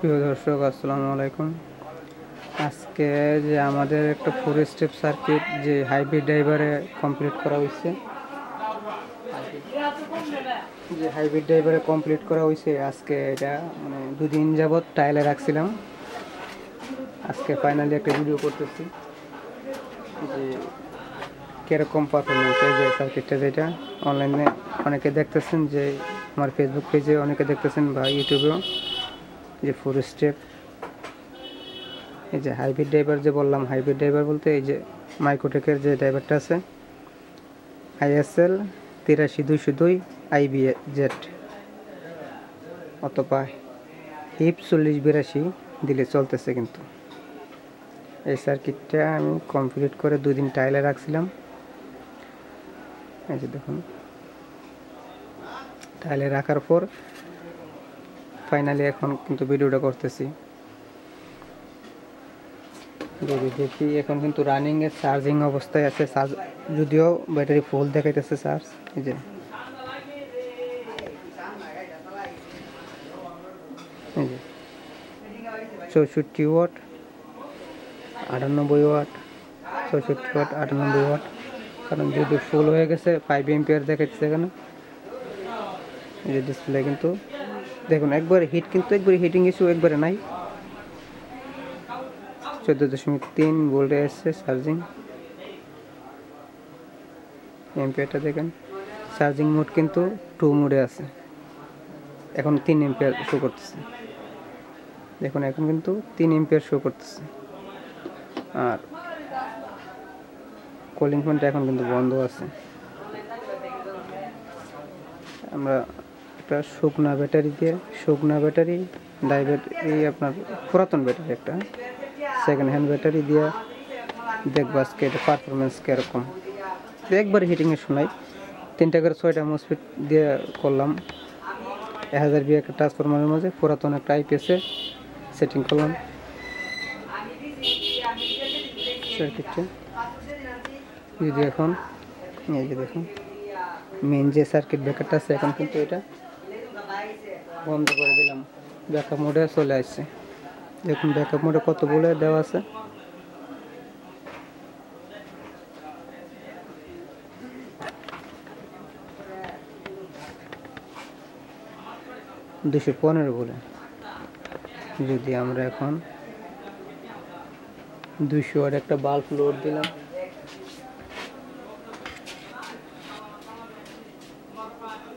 প্রিয় দর্শক, আসসালামু আলাইকুম। আজকে যে আমাদের একটা 4 স্টেপ সার্কিট যে হাইব্রিড ড্রাইভারে কমপ্লিট করা হয়েছে, আজকে এটা মানে 2 দিন যাবৎ টাইলে রাখছিলাম। আজকে ফাইনালি একটা ভিডিও করতেছি যে কীরকম পারফরমেন্স এই যে সার্কিটটা, যেটা অনলাইনে অনেকে দেখতেছেন, যে আমার ফেসবুক পেজে অনেকে দেখতেছেন বা ইউটিউবেও, যে 4 স্টেপ এই যে হাইব্রিড ড্রাইভার যে বললাম। হাইব্রিড ড্রাইভার বলতে এই যে মাইক্রোটেকের যে ড্রাইভারটা আছে, ISL 83202 IBZ অথবা HIP 4082 দিলে চলতেছে। কিন্তু এই সার্কিটটা আমি কমপ্লিট করে 2 দিন টাইলে রাখছিলাম। এই যে দেখুন, টাইলে রাখার পর ফাইনালি এখন কিন্তু ভিডিওটা করতেছি। যদি দেখি, এখন কিন্তু রানিংয়ে চার্জিং অবস্থায় আছে, যদিও ব্যাটারি ফুল দেখাইতেছে চার্জ। এই যে 64 ওয়াট, 98 ওয়াট, 64 ওয়াট, 98 ওয়াট। কারণ যদি ফুল হয়ে গেছে 5 এম্পিয়ার দেখাচ্ছে এখানে। এই যে ডিসপ্লে কিন্তু দেখুন একবারে হিট, কিন্তু একবারে হিটিং ইস্যু একবারে নাই। 14.3 ভোল্টে এসছে চার্জিং। এম্পিয়ারটা দেখেন, চার্জিং মোড কিন্তু 2 মোডে আছে। এখন 3 এম্পিয়ার শো করতেছে। দেখুন এখন কিন্তু 3 এম্পিয়ার শো করতেছে। আর কলিং ফ্যানটা এখন কিন্তু বন্ধ আছে। আমরা একটা শুকনা ব্যাটারি এই আপনার পুরাতন ব্যাটারি, একটা সেকেন্ড হ্যান্ড ব্যাটারি দিয়ে দেখবো আজকে এটা পারফরমেন্স কীরকম। একবারে হিটিংয়ে শোনাই। 3টা করে 6টা মসফেট দিয়ে করলাম। 1000 VA একটা ট্রান্সফরমারের মাঝে পুরাতন একটা IPS-এ সেটিং করলাম সার্কিটটা। যদি এখন এই যে দেখুন, মেন যে সার্কিট ব্রেকারটা আছে, এখন কিন্তু এটা বন্ধ করে দিলাম। ব্যাকআপ মোডে চলে আসছে। দেখুন ব্যাকআপ মোডে কত বলে দেওয়া আছে। $215 বলে। যদি আমরা এখন 200 ওয়াট একটা বাল্ব লোড দিলাম,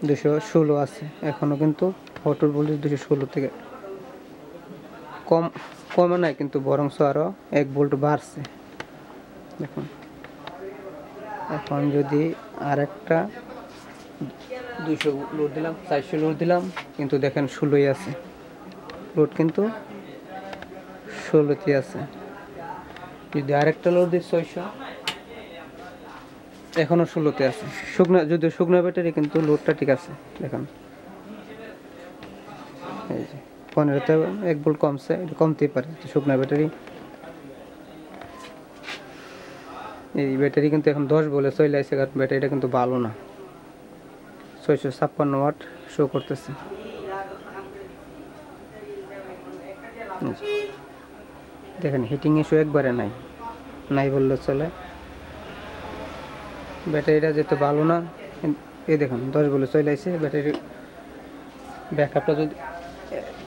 $216 আছে এখনো, কিন্তু অটোর ভোল্টেজ 216 থেকে কমে নাই, কিন্তু বরংস আরও 1 ভোল্ট বাড়ছে। দেখুন এখন যদি আরেকটা 200 লোড দিলাম, 400 লোড দিলাম, কিন্তু দেখেন 16ই আছে। লোড কিন্তু 16তে আছে। যদি আরেকটা লোড দিই 600, এখনও 16তে আছে। যদিও শুকনো ব্যাটারি, কিন্তু লোডটা ঠিক আছে। দেখুন এই যে 15তে 1 ভোল্ট কমছে, এটা কমতেই পারে শুকনো ব্যাটারি। এই ব্যাটারি কিন্তু এখন 10 বলে চলে আসছে, কারণ ব্যাটারিটা কিন্তু ভালো না। 656 ওয়াট শো করতেছে। দেখেন হিটিং ইস্যু একবারে নাই বললে চলে। ব্যাটারিটা যেতে ভালো না। এই দেখুন 10 বলে চলে আসছে। ব্যাটারি ব্যাকআপটা যদি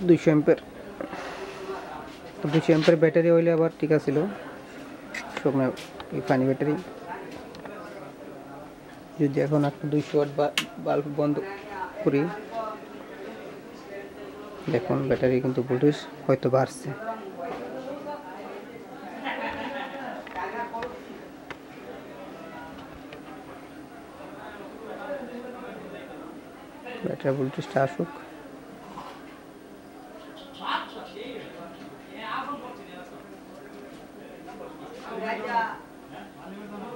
200 এম্পিয়ার ব্যাটারি হইলে আবার ঠিক আছিল, শুকনো এই পানি ব্যাটারি। যদি এখন একটা 200 ওয়াট বাল্ব বন্ধ করি, দেখুন ব্যাটারি কিন্তু ভোল্টেজ হয়তো বাড়ছে। ব্যাটারি ভোল্টেজটা আসুক।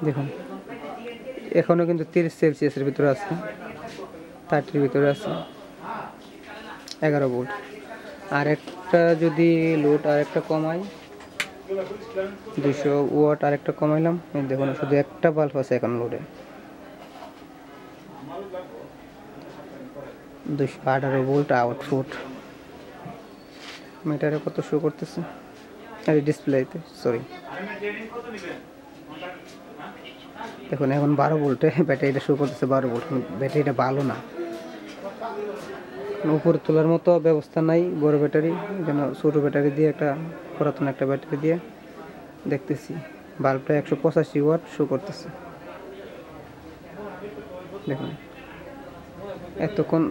দেখুন এখনও কিন্তু 30 সেলসিয়াসের ভিতরে আছে, 30-এর ভিতরে আছে, 11 ভোল্ট। আর একটা যদি লোড আরেকটা কমাই, 200 ওয়াট আরেকটা কমাইলাম, দেখুন শুধু একটা বাল্ব আছে এখন লোডে। 218 ভোল্ট আউটপুট। মিটারে কত শো করতেছে, আরে ডিসপ্লেতে সরি। দেখুন এখন 12 ভোল্টে ব্যাটারিটা শো করতেছে, 12 ভোল্ট। ব্যাটারিটা ভালো না, উপরে তোলার মতো ব্যবস্থা নাই বড় ব্যাটারি, যেন ছোটো ব্যাটারি দিয়ে একটা পুরাতন একটা ব্যাটারি দিয়ে দেখতেছি। বাল্বটা 185 ওয়াট শো করতেছে। দেখুন এতক্ষণ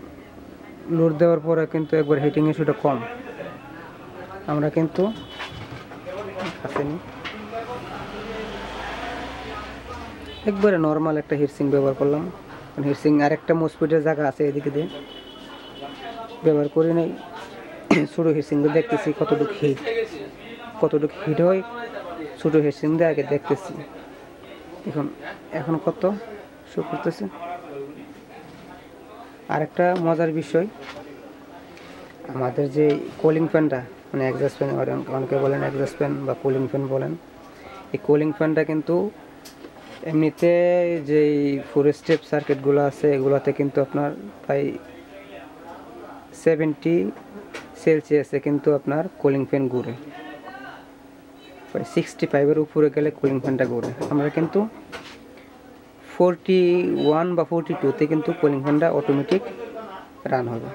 লোড দেওয়ার পরে কিন্তু একবার হিটিং ইস্যুটা কম। আমরা কিন্তু আসেনি, একবারে নর্মাল একটা হিটসিং ব্যবহার করলাম। হিটসিং আরেকটা মসফেটের জায়গা আছে এদিকে দিয়ে ব্যবহার করি নাই। ছোটো হিটসিং দিয়ে দেখতেছি কতটুকু হিট হয়, ছোটো হিটসিং দিয়ে আগে দেখতেছি। এখন কত শো করতেছে। আরেকটা মজার বিষয়, আমাদের যে কুলিং ফ্যানটা মানে এক্সস্ট ফ্যান, অনেকে বলেন এক্সস্ট ফ্যান বা কুলিং ফ্যান বলেন, এই কুলিং ফ্যানটা কিন্তু এমনিতে যেই 4 স্টেপ সার্কিটগুলো আছে এগুলোতে কিন্তু আপনার প্রায় 70 সেলসিয়াসে কিন্তু আপনার কুলিং ফ্যান ঘুরে, প্রায় 65-এর উপরে গেলে কুলিং ফ্যানটা ঘুরে। আমরা কিন্তু 41 বা 42-তে কিন্তু কুলিং ফ্যানটা অটোমেটিক রান হবে।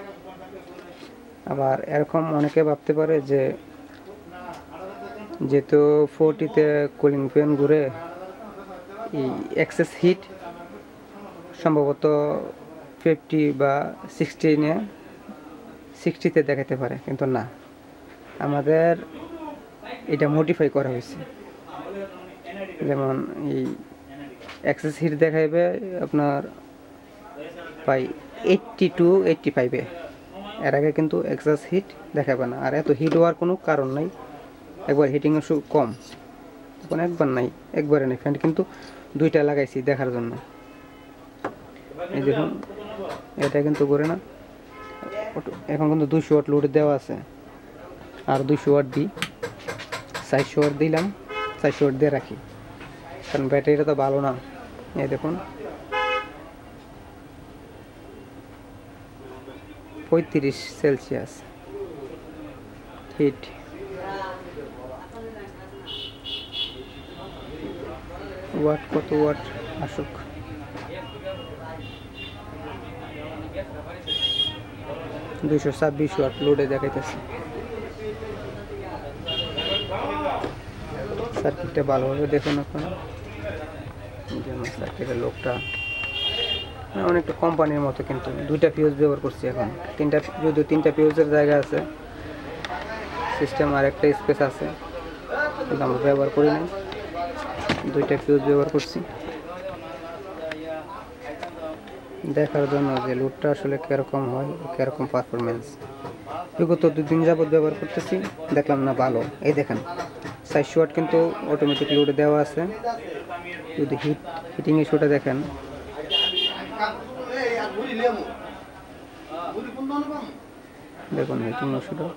আবার এরকম অনেকে ভাবতে পারে যে যেহেতু 40-তে কুলিং ফ্যান ঘুরে, এই এক্সেস হিট সম্ভবত 50 বা 60-তে দেখাতে পারে, কিন্তু না, আমাদের এটা মডিফাই করা হয়েছে। যেমন এই এক্সেস হিট দেখাইবে আপনার প্রায় 80 টু 85-এ, এর আগে কিন্তু এক্সেস হিট দেখাবে না। আর এত হিট হওয়ার কোনো কারণ নাই, একবার হিটিং ইস্যু কম, এখন একবার নাই, একবারে নেই। ফ্যান কিন্তু 2টা লাগাইছি দেখার জন্য। এই দেখুন এটা কিন্তু করে না, এখন কিন্তু 200 ওয়াট লোড দেওয়া আছে, আর 200 ওয়াট দিই, 400 ওয়াট দিলাম, 400 ওয়াট দিয়ে রাখি, কারণ ব্যাটারিটা তো ভালো না। এই দেখুন 35 সেলসিয়াস হিট। ওয়াট কত ওয়াট আসুক, 226 ওয়াট লোডে দেখাইতেছে। সার্কিটটা ভালোভাবে দেখুন আপনারা, যেমন সার্কিটের লোকটা অনেকটা কোম্পানির মতো, কিন্তু 2টা ফিউজ ব্যবহার করছি। এখন 3টা ফিউজের জায়গা আছে, সিস্টেম আর একটা স্পেস আছে, কিন্তু আমরা ব্যবহার করি নাই, 2টা ফিউজ ব্যবহার করছি দেখার জন্য যে লোডটা আসলে কীরকম হয়, কীরকম পারফরমেন্স। বিগত 2 দিন যাবত ব্যবহার করতেছি, দেখলাম না ভালো। এই দেখেন 400 ওয়াট কিন্তু অটোমেটিক লোডে দেওয়া আছে। যদি হিটিং ইস্যুটা দেখেন, দেখুন হিটিং ইস্যুটা,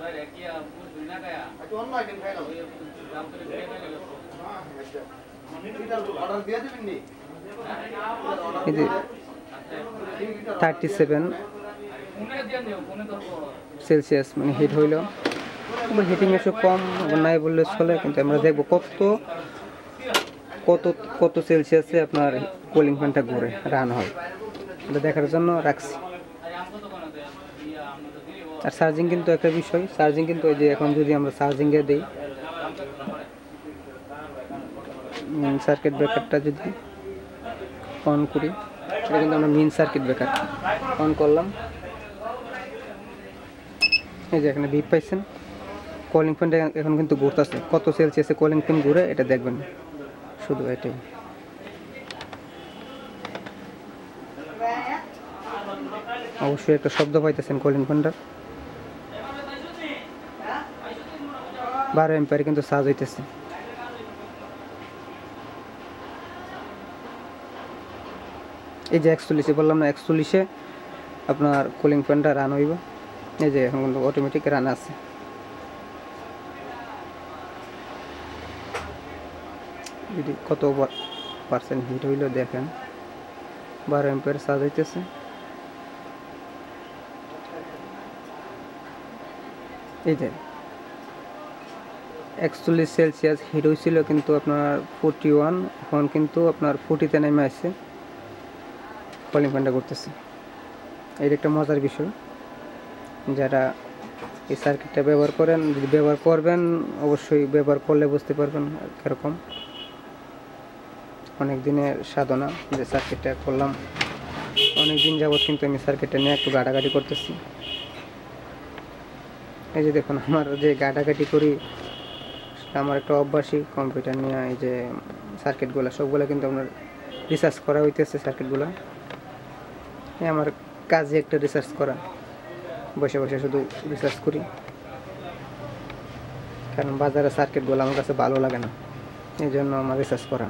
এই যে 37 সেলসিয়াস মানে হিট হইল। হিটিং ইস্যু কম নাই বললে চলে, কিন্তু আমরা দেখবো কত সেলসিয়াসে আপনার কুলিং ফ্যানটা ঘুরে রান হয়, এটা দেখার জন্য রাখছি। আর চার্জিং কিন্তু একটা বিষয়, চার্জিং কিন্তু ওই যে এখন যদি আমরা চার্জিংয়ে দিই, সার্কিট ব্রেকারটা যদি অন করি, এটা কিন্তু আমরা মেইন সার্কিট ব্রেকার অন করলাম, এই যে এখানে বিপ পাইছেন। কুলিং ফ্যানটা এখন কিন্তু ঘুরতেছে, কত সেলসিয়াসে কুলিং ফ্যান ঘুরে এটা দেখবেন, শুধু এটাই। অবশ্যই একটা শব্দ পাইতেছেন কুলিং ফ্যানটার। 12 এম্পিয়ার কিন্তু চার্জ হইতেছে। এই যে 41 বললাম না, 41-এ আপনার কুলিং ফ্যানটা রান হইব। এই যে এখন কিন্তু অটোমেটিক রান আছে। যদি কত পার্সেন্ট হিট হইল দেখেন, 12 এম্পিয়ার চার্জ হইতেছে। এই যে 41 সেলসিয়াস হিট হয়েছিল, কিন্তু আপনার 41, এখন কিন্তু আপনার 40-তে নেমে আসছে, কলিং ফ্যানটা করতেছে। এটা একটা মজার বিষয়, যারা এই সার্কিটটা ব্যবহার করেন, যদি ব্যবহার করবেন অবশ্যই ব্যবহার করলে বুঝতে পারবেন কীরকম। অনেক দিনের সাধনা যে সার্কিটটা করলাম, অনেক দিন যাবৎ কিন্তু আমি সার্কিটটা নিয়ে একটু ঘাটাঘাটি করতেছি। এই যে দেখুন, আমার যে ঘাটাঘাটি করি আমার একটা অভ্যাসই কম্পিউটার নিয়ে। এই যে সার্কিটগুলো সবগুলো কিন্তু আপনার রিসার্চ করা হইতেছে। সার্কিটগুলো আমার কাজে একটা রিসার্চ করা, বসে বসে শুধু রিসার্চ করি, কারণ বাজারে সার্কিটগুলো আমার কাছে ভালো লাগে না, এই জন্য আমার রিসার্চ করা।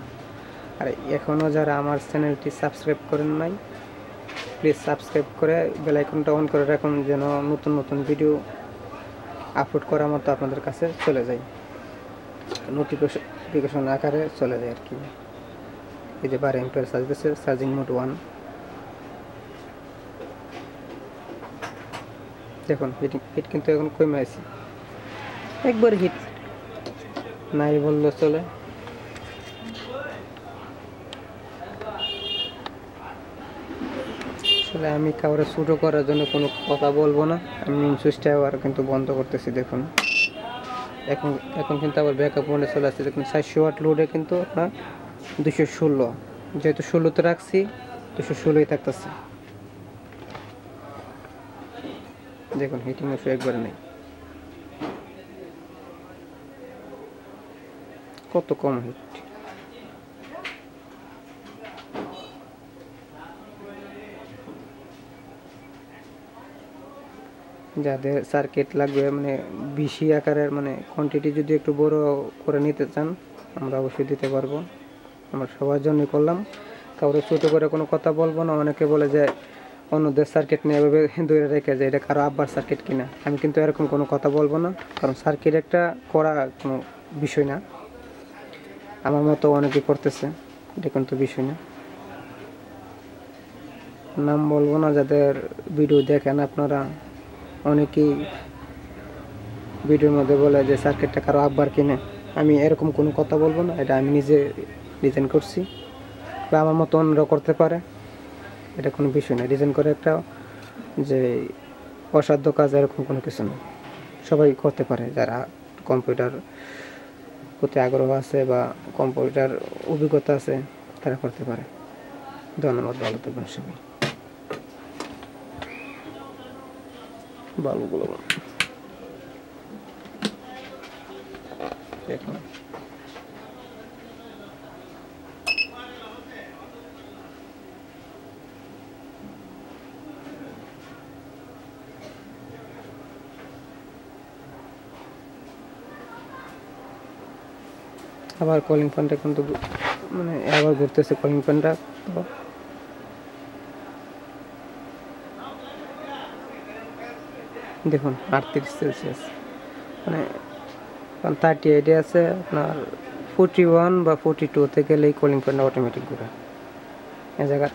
আর এখনও যারা আমার চ্যানেলটি সাবস্ক্রাইব করেন নাই, প্লিজ সাবস্ক্রাইব করে বেল আইকনটা অন করে রাখুন, যেন নতুন নতুন ভিডিও আপলোড করার মতো আপনাদের কাছে চলে যায়, নোটিফিকেশন আকারে চলে যায় আর কি। এই যে 12 এম্পিয়ার চার্জ দিচ্ছে, চার্জিং মোড 1। দেখুন হিট কিন্তু এখন কমে আছে, একবার হিট নাই বললে চলে। আসলে আমি কাউরে ছোটো করার জন্য কোনো কথা বলবো না। আমি মেইন সুইচটা আবার কিন্তু বন্ধ করতেছি। দেখুন এখন কিন্তু আবার ব্যাকআপ মোডে চলে আসছে। দেখুন 400 ওয়াট লোডে কিন্তু আপনার 216, যেহেতু 16তে রাখছি 216ই থাকতেছে। দেখুন হিটিং ইস্যু একবারে নেই, কত কম হিট। যাদের সার্কিট লাগবে মানে বেশি আকারের, মানে কোয়ান্টিটি যদি একটু বড় করে নিতে চান, আমরা অবশ্যই দিতে পারবো। আমরা সবার জন্যই করলাম, কাউরে ছোটো করে কোনো কথা বলবো না। অনেকে বলে যে অন্যদের সার্কিট নিয়ে এভাবে দূরে রেখে যায়, এটা কারো আব্বার সার্কিট কিনা। আমি কিন্তু এরকম কোনো কথা বলবো না, কারণ সার্কিট একটা করা কোনো বিষয় না। আমার মতো অনেকে করতেছে, এটা কিন্তু বিষয় না। নাম বলবো না, যাদের ভিডিও দেখেন আপনারা, অনেকেই ভিডিওর মধ্যে বলে যে সার্কিটটা কারো আব্বার কিনে। আমি এরকম কোনো কথা বলবো না, এটা আমি নিজে ডিজাইন করছি, বা আমার মতো অন্যরা করতে পারে, এটা কোনো বিষয় না। ডিজাইন করে একটা যে অসাধ্য কাজ এরকম কোনো কিছু না, সবাই করতে পারে। যারা কম্পিউটার প্রতি আগ্রহ আছে বা কম্পিউটার অভিজ্ঞতা আছে তারা করতে পারে। ধন্যবাদ, ভালো থাকবেন সবাই। বাল্বগুলো দেখুন, আবার কলিং ফ্যানটা কিন্তু মানে আবার ঘুরতেছে কলিং ফ্যানটা। তো দেখুন 38 সেলসিয়াস, মানে 38 আছে আপনার 41 বা 42-তে গেলেই কলিং ফ্যানটা অটোমেটিক ঘুরে। এই জায়গায়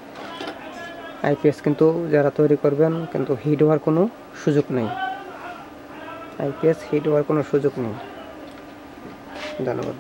আইপিএস কিন্তু যারা তৈরি করবেন, কিন্তু হিট হওয়ার কোনো সুযোগ নেই। আইপিএস হিট হওয়ার কোনো সুযোগ নেই। ধন্যবাদ।